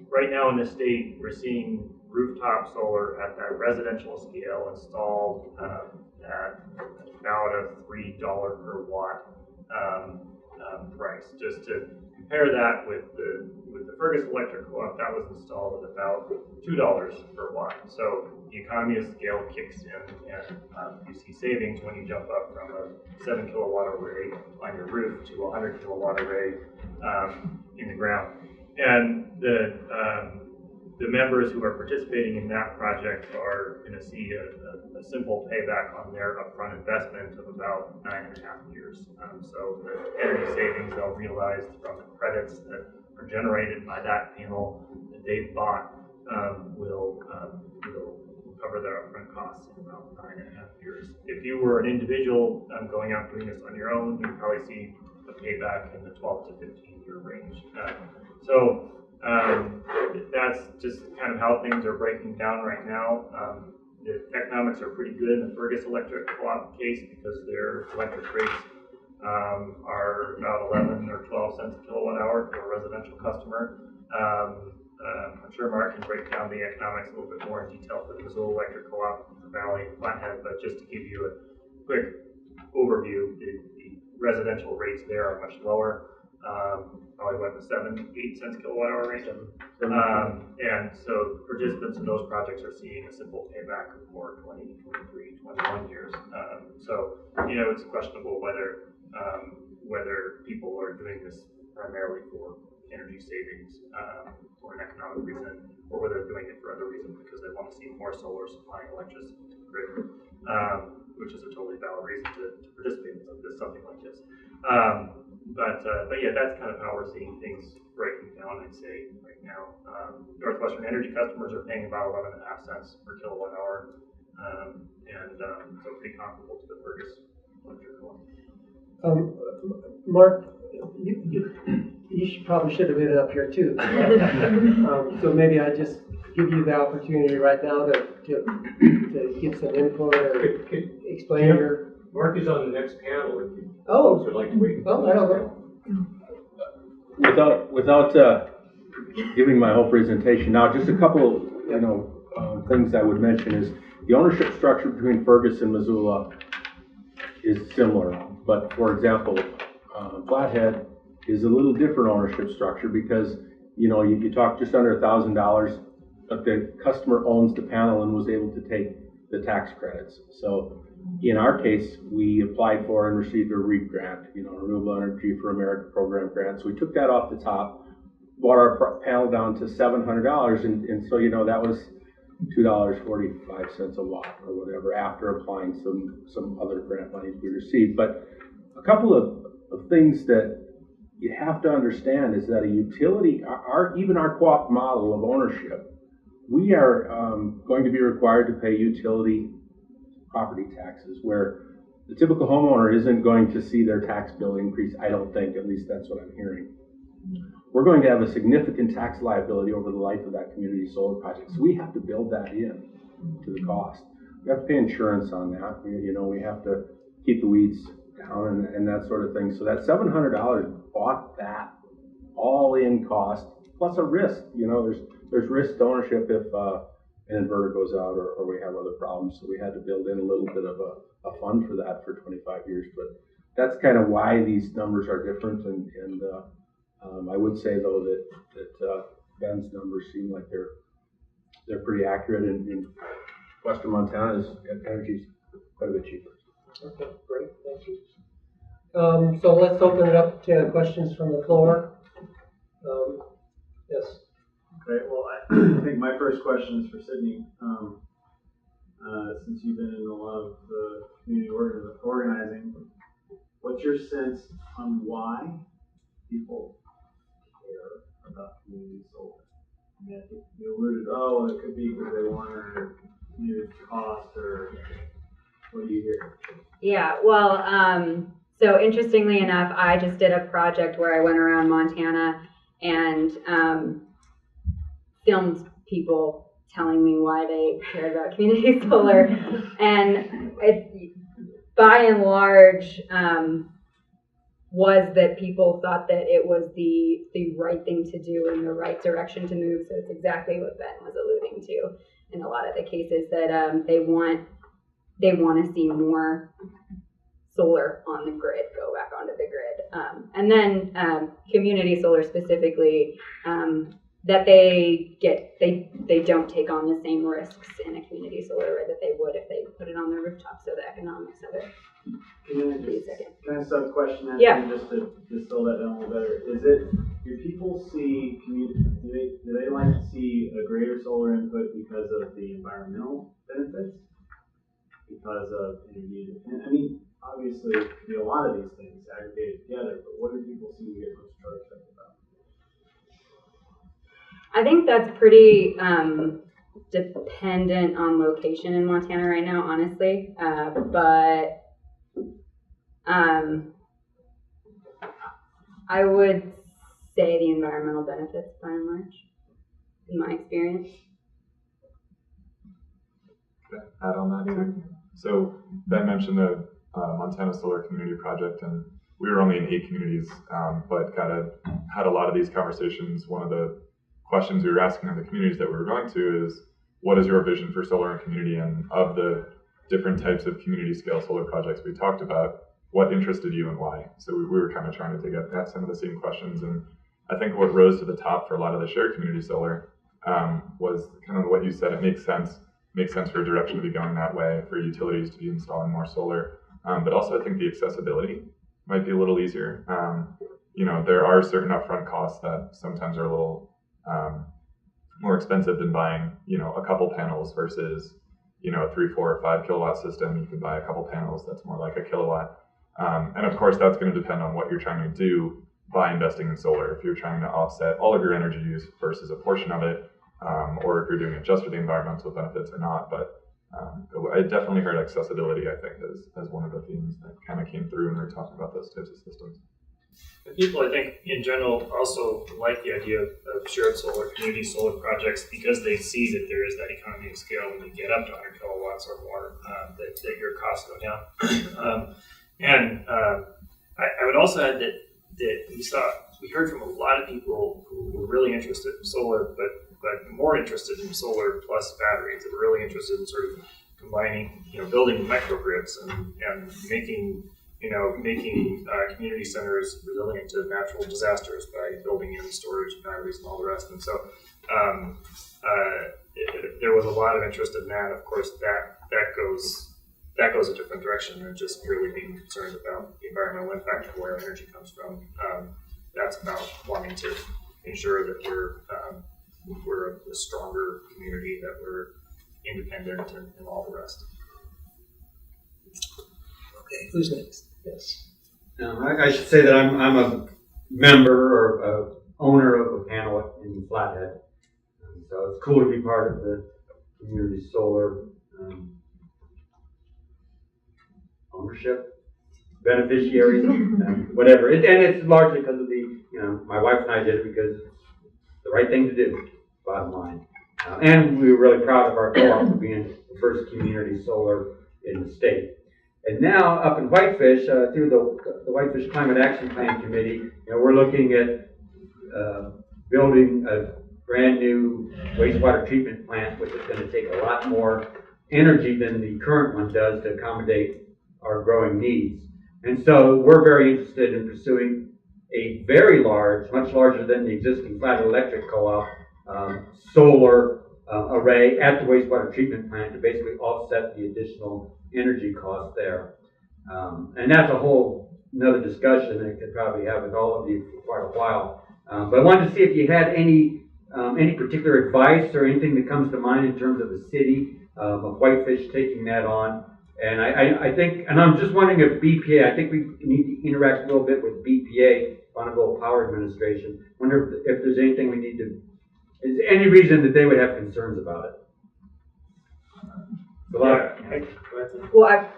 Right now in the state, we're seeing rooftop solar at that residential scale installed at about a $3 per watt price. Just to compare that with the Fergus Electric Co-op, that was installed at about $2 per watt. So the economy of scale kicks in, and you see savings when you jump up from a 7 kilowatt array on your roof to a 100 kilowatt array in the ground. And the members who are participating in that project are going to see a simple payback on their upfront investment of about 9.5 years. So the energy savings they'll realize from the credits that are generated by that panel that they've bought will cover their upfront costs in about 9.5 years. If you were an individual going out doing this on your own, you'd probably see a payback in the 12 to 15 year range. That's just kind of how things are breaking down right now. The economics are pretty good in the Fergus Electric Co-op case because their electric rates are about 11 or 12 cents a kilowatt hour for a residential customer. I'm sure Mark can break down the economics a little bit more in detail for the Missoula Electric Co-op, the Valley, and Flathead, but just to give you a quick overview, the residential rates there are much lower. Probably what, the 7-8 cents kilowatt hour range. And so participants in those projects are seeing a simple payback of more 20, 23, 21 years. So, it's questionable whether people are doing this primarily for energy savings or an economic reason, or whether they're doing it for other reasons because they want to see more solar supplying electricity to the grid, which is a totally valid reason to participate in something like this. But yeah, that's kind of how we're seeing things breaking down, I'd say, right now. Northwestern Energy customers are paying about 11.5 cents per kilowatt hour, so pretty comparable to the Fergus Electric one. Mark, you probably should have been up here too. So maybe I just give you the opportunity right now to give some input or explain your. Mark is on the next panel if you would like to wait. Oh, I don't know. Without giving my whole presentation now, just a couple things I would mention is the ownership structure between Fergus and Missoula is similar, but for example, Flathead is a little different ownership structure because you talk just under $1,000, but the customer owns the panel and was able to take the tax credits. So in our case, we applied for and received a REAP grant, Renewable Energy for America Program grant. So we took that off the top, brought our panel down to $700, and so that was $2.45 a watt or whatever after applying some other grant monies we received. But a couple of things that you have to understand is that a utility, even our co-op model of ownership, we are going to be required to pay utility property taxes, where the typical homeowner isn't going to see their tax bill increase, I don't think, at least that's what I'm hearing. We're going to have a significant tax liability over the life of that community solar project, so we have to build that in to the cost. We have to pay insurance on that. We have to keep the weeds down and that sort of thing. So that $700 bought that all-in cost plus a risk. There's risk to ownership if an inverter goes out or we have other problems. So we had to build in a little bit of a fund for that for 25 years. But that's kind of why these numbers are different. And I would say though that Ben's numbers seem like they're pretty accurate. And Western Montana's energy is quite a bit cheaper. Okay, great, thank you. So let's open it up to questions from the floor. Yes. Okay, well, I think my first question is for Sydney. Since you've been in a lot of the community organizing, what's your sense on why people care about community solar? I mean, I think you alluded, it could be because they want to reduce cost, or what do you hear? Yeah, well, so interestingly enough, I just did a project where I went around Montana and filmed people telling me why they cared about community solar, and it, by and large, was that people thought that it was the right thing to do and the right direction to move. So it's exactly what Ben was alluding to in a lot of the cases, that they want to see more solar on the grid, go back onto the grid, and then community solar specifically. That they don't take on the same risks in a community solar array that they would if they put it on their rooftop. So the economics of it. Can I sub question that? Yeah. Just to distill that down a little better. Do people see do they like to see a greater solar input because of the environmental benefits? Because of energy independence? I mean, obviously, a lot of these things aggregated together, but what do people seem to get most charged up about? I think that's pretty dependent on location in Montana right now, honestly. But I would say the environmental benefits, by and large, in my experience. Okay, add on that too. So Ben mentioned the Montana Solar Community Project, and we were only in 8 communities, but had a lot of these conversations. One of the questions we were asking of the communities that we were going to is, what is your vision for solar and community? And of the different types of community scale solar projects we talked about, what interested you and why? So we were kind of trying to dig at some of the same questions. And I think what rose to the top for a lot of the shared community solar was kind of what you said. It makes sense for a direction to be going that way, for utilities to be installing more solar. But also I think the accessibility might be a little easier. There are certain upfront costs that sometimes are a little more expensive than buying, a couple panels versus, a 3, 4, or 5 kilowatt system. You could buy a couple panels that's more like a kilowatt. And of course, that's going to depend on what you're trying to do by investing in solar. If you're trying to offset all of your energy use versus a portion of it, or if you're doing it just for the environmental benefits or not. But I definitely heard accessibility, I think, as one of the themes that kind of came through when we were talking about those types of systems. People, I think, in general, also like the idea of shared solar, community solar projects, because they see that there is that economy of scale when you get up to 100 kilowatts or more, that your costs go down. I would also add that we heard from a lot of people who were really interested in solar, but more interested in solar plus batteries, that were really interested in sort of combining, building microgrids and making community centers resilient to natural disasters by building in storage and batteries and all the rest. And so there was a lot of interest in that. Of course, that goes a different direction than just purely being concerned about the environmental impact of where energy comes from. That's about wanting to ensure that we're a stronger community, that we're independent, and all the rest. Okay, who's next? Yes. I should say that I'm a member or a owner of a panel in Flathead, so it's cool to be part of the community solar ownership, beneficiaries, whatever. And it's largely because of my wife and I did it because it's the right thing to do, bottom line. And we were really proud of our co-op for being the first community solar in the state. And now up in Whitefish, through the Whitefish Climate Action Plan Committee, we're looking at building a brand new wastewater treatment plant, which is going to take a lot more energy than the current one does to accommodate our growing needs. And so we're very interested in pursuing a very large, much larger than the existing Flathead Electric Co-op, solar array at the wastewater treatment plant to basically offset the additional energy cost there. And that's a whole another discussion that I could probably have with all of you for quite a while. But I wanted to see if you had any particular advice or anything that comes to mind in terms of the city of Whitefish taking that on. And I think, and I'm just wondering if BPA, I think we need to interact a little bit with BPA, Bonneville Power Administration. Wonder if there's anything we need to, is there any reason that they would have concerns about it? Well,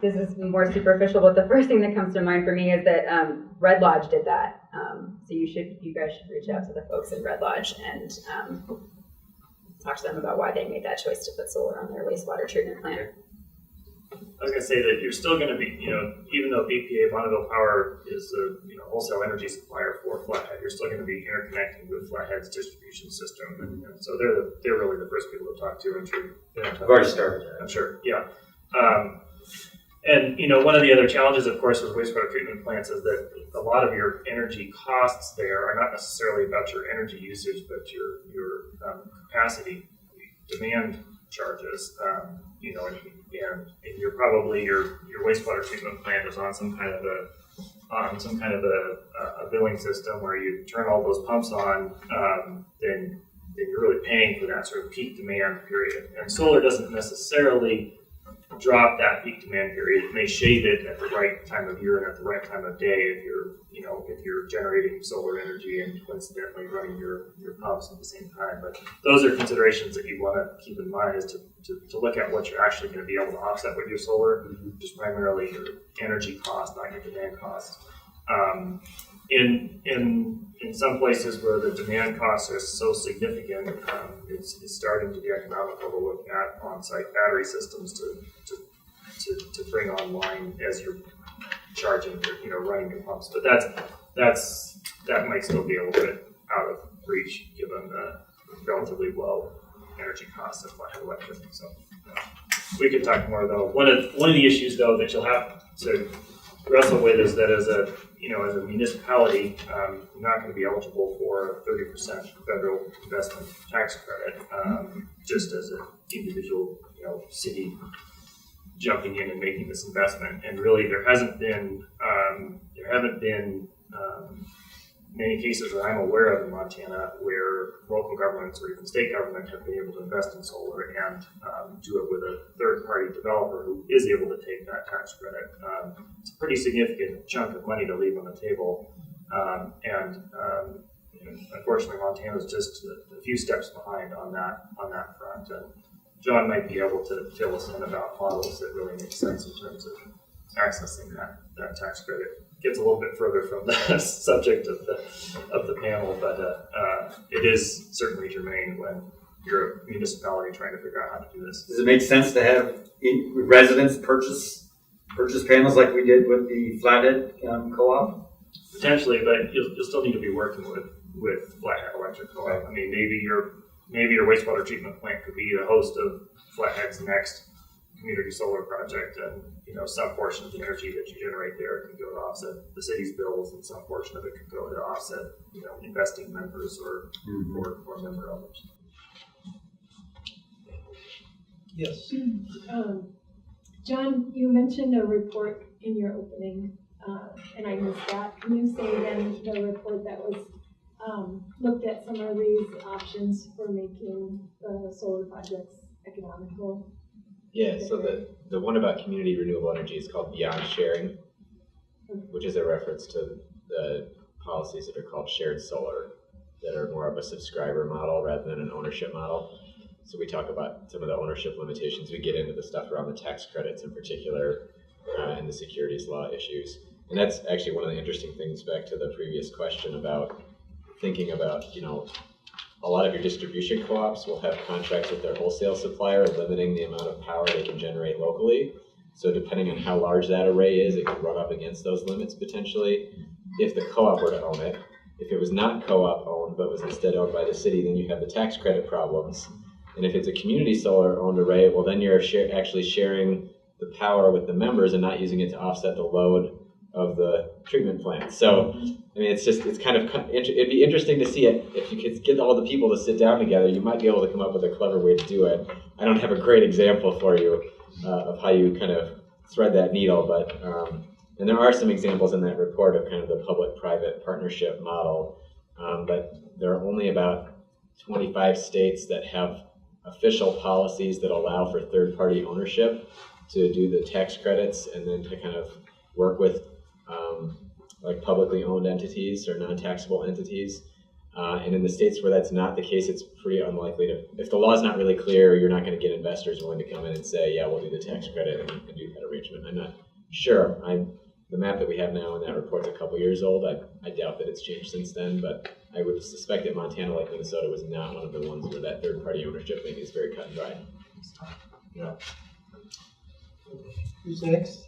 this is more superficial, but the first thing that comes to mind for me is that Red Lodge did that. So you guys should reach out to the folks in Red Lodge and talk to them about why they made that choice to put solar on their wastewater treatment plant. I was going to say that you're still going to be, even though BPA, Bonneville Power, is a wholesale energy supplier for Flathead, you're still going to be interconnecting with Flathead's distribution system, and so they're really the first people to talk to. I'm sure. I've already started. I'm sure. Yeah. And one of the other challenges, of course, with wastewater treatment plants is that a lot of your energy costs there are not necessarily about your energy usage, but your capacity demand charges. And you're probably your wastewater treatment plant is on some kind of a billing system where you turn all those pumps on, then you're really paying for that sort of peak demand period. And solar doesn't necessarily drop that peak demand period. It may shave it at the right time of year and at the right time of day if you're generating solar energy and coincidentally running your pumps at the same time. But those are considerations that you want to keep in mind, is to look at what you're actually going to be able to offset with your solar, which is primarily your energy cost, not your demand cost. In some places where the demand costs are so significant, it's starting to be economical to look at on-site battery systems to bring online as you're charging, running your pumps. But that might still be a little bit out of reach given the relatively low energy costs of electric. So we could talk more though. One of the issues though that you'll have to wrestle with is that as a municipality, you're not going to be eligible for a 30% federal investment tax credit, just as an individual, city jumping in and making this investment. And really, there haven't been many cases that I'm aware of in Montana where local governments or even state government have been able to invest in solar and do it with a third-party developer who is able to take that tax credit. It's a pretty significant chunk of money to leave on the table, and unfortunately, Montana is just a few steps behind on that front. And John might be able to fill us in about models that really make sense in terms of accessing that tax credit. Gets a little bit further from the subject of the panel, but it is certainly germane when you're a municipality trying to figure out how to do this. Does it make sense to have residents purchase panels like we did with the Flathead co-op? Potentially, but you'll still need to be working with Flathead Electric Co-op. I mean, maybe your wastewater treatment plant could be the host of Flathead's next community solar project, and some portion of the energy that you generate there can go to offset the city's bills, and some portion of it could go to offset investing members or member owners. Yes. John, you mentioned a report in your opening, and I missed that. Can you say then the report that was looked at some of these options for making the solar projects economical? Yeah, so the one about community renewable energy is called Beyond Sharing, which is a reference to the policies that are called shared solar, that are more of a subscriber model rather than an ownership model. So we talk about some of the ownership limitations. We get into the stuff around the tax credits in particular, and the securities law issues. And that's actually one of the interesting things, back to the previous question about thinking about, a lot of your distribution co-ops will have contracts with their wholesale supplier limiting the amount of power they can generate locally. So depending on how large that array is, it could run up against those limits potentially if the co-op were to own it. If it was not co-op owned but was instead owned by the city, then you have the tax credit problems. And if it's a community solar owned array, well then you're actually sharing the power with the members and not using it to offset the load of the treatment plant. So, I mean, it's kind of, it'd be interesting to see it. If you could get all the people to sit down together, you might be able to come up with a clever way to do it. I don't have a great example for you of how you kind of thread that needle, but, and there are some examples in that report of kind of the public-private partnership model, but there are only about 25 states that have official policies that allow for third-party ownership to do the tax credits and then to kind of work with like publicly owned entities or non-taxable entities. And in the states where that's not the case, it's pretty unlikely to, if the law is not really clear, you're not going to get investors willing to come in and say, yeah, we'll do the tax credit and do that arrangement. I'm not sure. The map that we have now in that report's a couple years old. I doubt that it's changed since then, but I would suspect that Montana, like Minnesota, was not one of the ones where that third-party ownership thing is very cut and dry. Yeah. Who's next?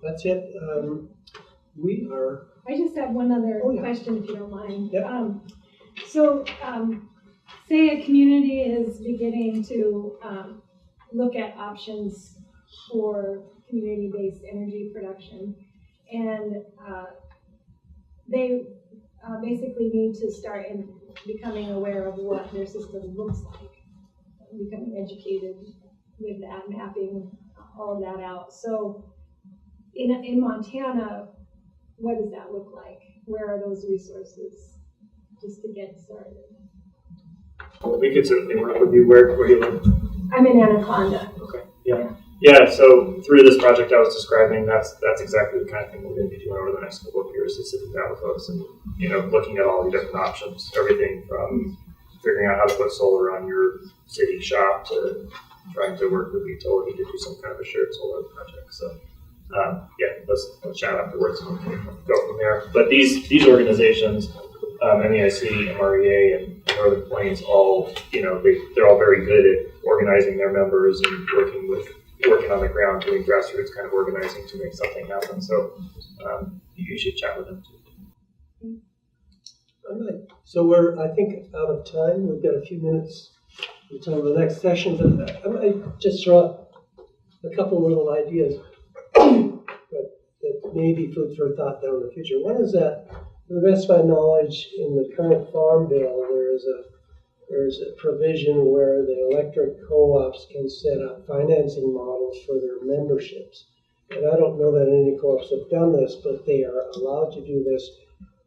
That's it. We are. I just have one other question, if you don't mind. Yep. Say a community is beginning to look at options for community-based energy production, and they basically need to start in becoming aware of what their system looks like, becoming educated with that, mapping all of that out. So in Montana, what does that look like? Where are those resources just to get started? We could certainly work with you. Where do you live? I'm in Anaconda. Okay. Yeah, so through this project I was describing, that's exactly the kind of thing we're going to be doing over the next couple of years, is sitting down with folks and looking at all the different options, everything from figuring out how to put solar on your city shop to trying to work with the utility to do some kind of a shared solar project. So let's chat afterwards and go from there. But these organizations, MEIC, MREA, and Northern Plains, all they're all very good at organizing their members and working on the ground, doing grassroots kind of organizing to make something happen. So you should chat with them too. All right. So we're, I think, out of time. We've got a few minutes until the next session, but I might just throw out a couple little ideas that may be food for thought down in the future. One is that, to the best of my knowledge, in the current farm bill, there's a provision where the electric co-ops can set up financing models for their memberships. And I don't know that any co-ops have done this, but they are allowed to do this,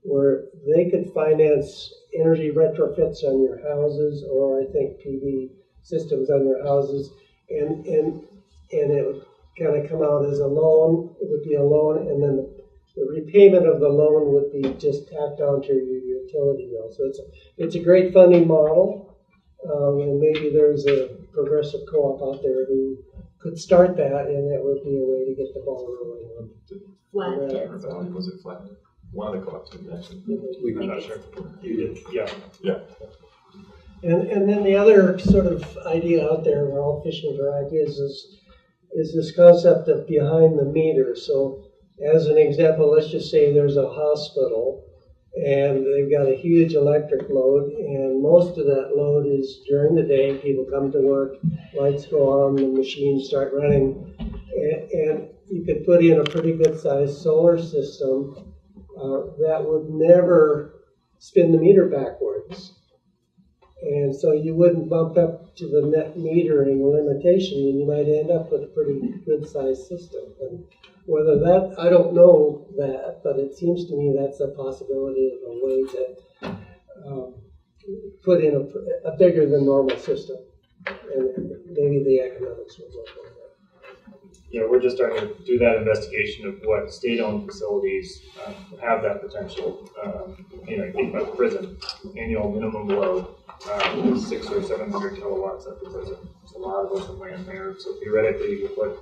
where they could finance energy retrofits on your houses, or I think PV systems on your houses, and it would kind of come out as a loan. It would be a loan, and then the repayment of the loan would be just tacked onto your utility bill. So it's a great funding model, and maybe there's a progressive co-op out there who could start that, and that would be a way to get the ball rolling on. Flathead. Was it Flathead? One of the co-ops did actually. I'm not sure. You did. Yeah. Yeah. And then the other sort of idea out there, we're all fishing for ideas, is this concept of behind the meter. So as an example, let's just say there's a hospital and they've got a huge electric load, and most of that load is during the day. People come to work, lights go on, the machines start running, and you could put in a pretty good sized solar system that would never spin the meter backwards. And so you wouldn't bump up to the net metering limitation, and you might end up with a pretty good sized system. And whether that, I don't know that, but it seems to me that's a possibility of a way to put in a bigger than normal system. And maybe the economics would look like that. Yeah, we're just starting to do that investigation of what state-owned facilities have that potential. You think about the prison, annual minimum load, 600 or 700 kilowatts at the prison. There's a lot of open land there. So theoretically, you could put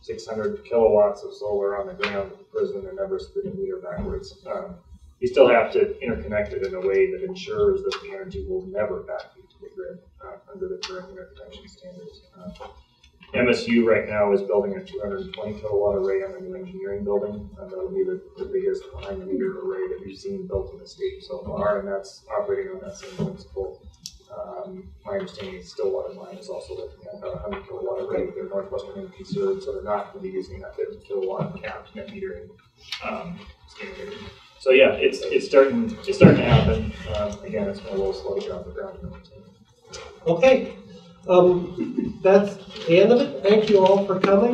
600 kilowatts of solar on the ground at the prison and never spin a meter backwards. You still have to interconnect it in a way that ensures that the energy will never backfeed to the grid under the current interconnection standards. MSU right now is building a 220 kilowatt array on a new engineering building. That will be the biggest behind the meter array that we've seen built in the state so far, and that's operating on that same principle. My understanding is Stillwater Mine is also looking at a 100 kilowatt array with their Northwestern Energy Surge, so they're not going to be using that 50 kilowatt capped net metering standard. So yeah, it's starting to happen. Again, it's been a little slow to get off the ground. Okay. That's the end of it. Thank you all for coming.